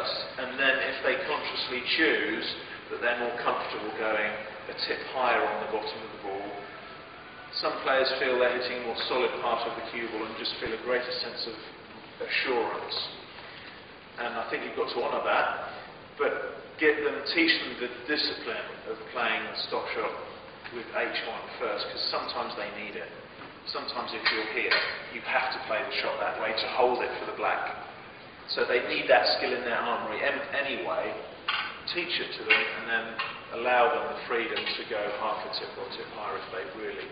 first, and then if they consciously choose that they're more comfortable going a tip higher on the bottom of the ball, some players feel they're hitting a more solid part of the cue ball and just feel a greater sense of assurance. And I think you've got to honour that, but teach them the discipline of playing the stop shot with H1 first, because sometimes they need it. Sometimes if you're here, you have to play the shot that way to hold it for the black. So they need that skill in their armoury anyway. Teach it to them and then allow them the freedom to go half a tip or tip higher if they really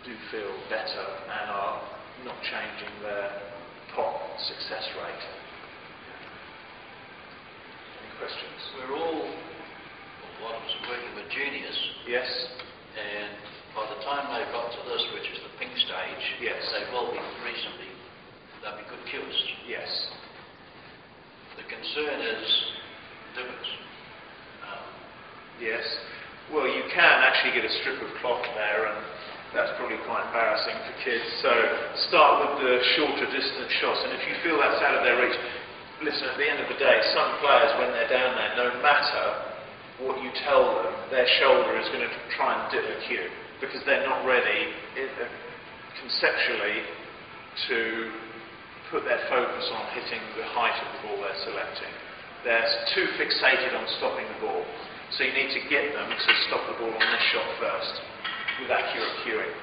do feel better and are not changing their pot success rate. Any questions? We're all, a lot of us are working with juniors. Yes. And by the time they've got to this, which is the pink stage, yes, they will be reasonably, they'll be good cuers. Yes. The concern is divots. Yes. Well, you can actually get a strip of cloth there, and that's probably quite embarrassing for kids. So start with the shorter distance shots, and if you feel that's out of their reach, listen, at the end of the day, some players, when they're down there, no matter what you tell them, their shoulder is going to try and dip the cue, because they're not ready conceptually to put their focus on hitting the height of the ball they're selecting. They're too fixated on stopping the ball. So you need to get them to stop the ball on this shot first, with accurate cueing.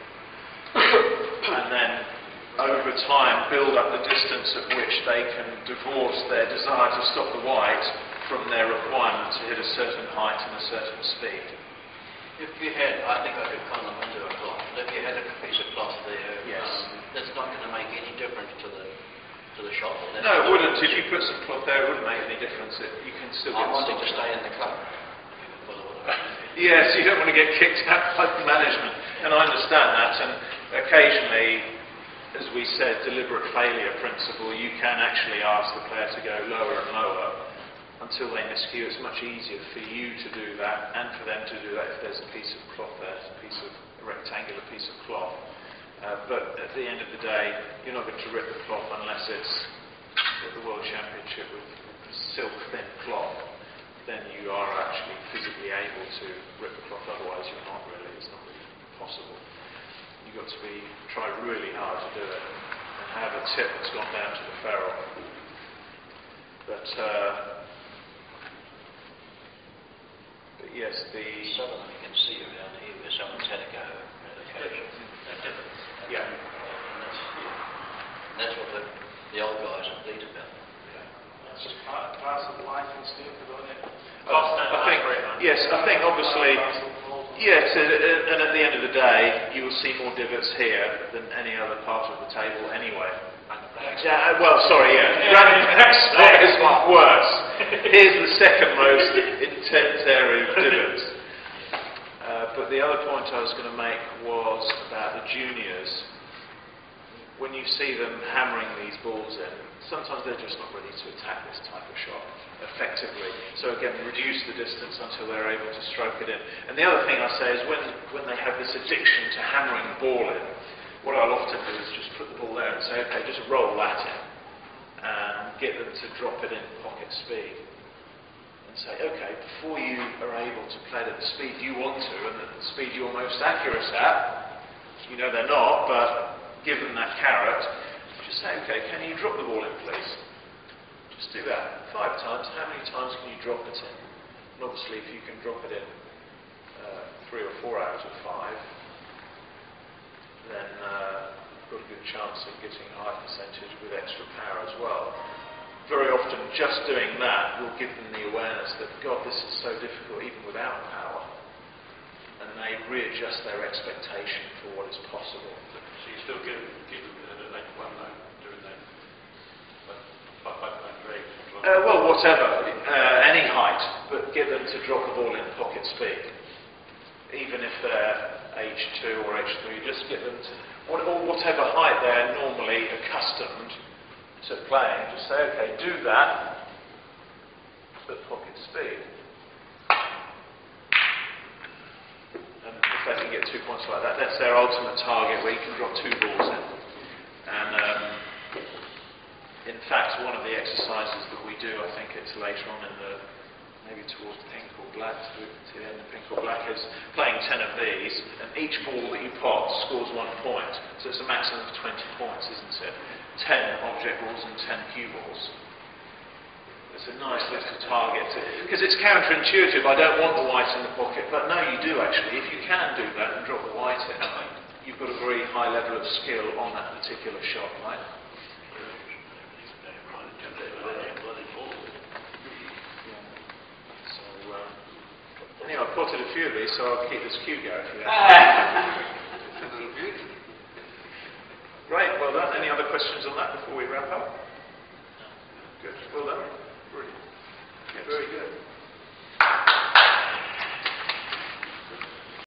And then, over time, build up the distance at which they can divorce their desire to stop the white from their requirement to hit a certain height and a certain speed. If you had, I think I could con them into a cloth. If you had a piece of cloth there, yes, that's not going to make any difference to the shot. No, it wouldn't. If you put some cloth there, it wouldn't make any difference. You can still get. I wanted to stay in the club. Yes, you don't want to get kicked out by the management, and I understand that. And occasionally, as we said, deliberate failure principle, you can actually ask the player to go lower and lower until they miscue. It's much easier for you to do that and for them to do that if there's a piece of cloth there, a rectangular piece of cloth. But at the end of the day, you're not going to rip the cloth unless it's at the World Championship with silk thin cloth. Then you are actually physically able to rip the cloth, otherwise you're not really, it's not really possible. You've got to try really hard to do it and have a tip that's gone down to the ferrule. But yes, some of them you can see around here where someone's had a go at occasion. Yeah. And that's what the old guys have beat about. It's just part of life in Snooker, isn't it? I think obviously, yes, and at the end of the day, you will see more divots here than any other part of the table anyway. Well, sorry, yeah. Backstop is worse. Here's the second most intense area of divots. But the other point I was going to make was about the juniors. When you see them hammering these balls in, sometimes they're just not ready to attack this type of shot effectively. So again, reduce the distance until they're able to stroke it in. And the other thing I say is when they have this addiction to hammering the ball in, what I'll often do is just put the ball there and say, okay, just roll that in and get them to drop it in pocket speed. And say, okay, before you are able to play it at the speed you want to and at the speed you're most accurate at, you know they're not, but give them that carrot, just say, okay, can you drop the ball in, please? Just do that 5 times. How many times can you drop it in? And obviously, if you can drop it in 3 or 4 out of 5, then you've got a good chance of getting a high percentage with extra power as well. Very often, just doing that will give them the awareness that, God, this is so difficult even without power. And they readjust their expectation for what is possible. So you still give them like 1 note during that, like 5 note break? Well, whatever, any height, but get them to drop the ball in pocket speed. Even if they're H2 or H3, just get them to, or whatever height they're normally accustomed to playing, just say, okay, do that at pocket speed. And if they can get 2 points like that, that's their ultimate target where you can drop 2 balls in. And in fact, one of the exercises that we do, I think it's later on in the, maybe towards pink or black, to the end of pink or black, is playing 10 of these, and each ball that you pot scores 1 point. So it's a maximum of 20 points, isn't it? 10 object balls and 10 cue balls. It's a nice little target, because it's counterintuitive. I don't want the white in the pocket, but no, you do actually. If you can do that and drop the white in, you've got a very high level of skill on that particular shot, right? Anyway, I've potted a few of these, so I'll keep this cue going for you. Great, well done. Any other questions on that before we wrap up? Good, well done.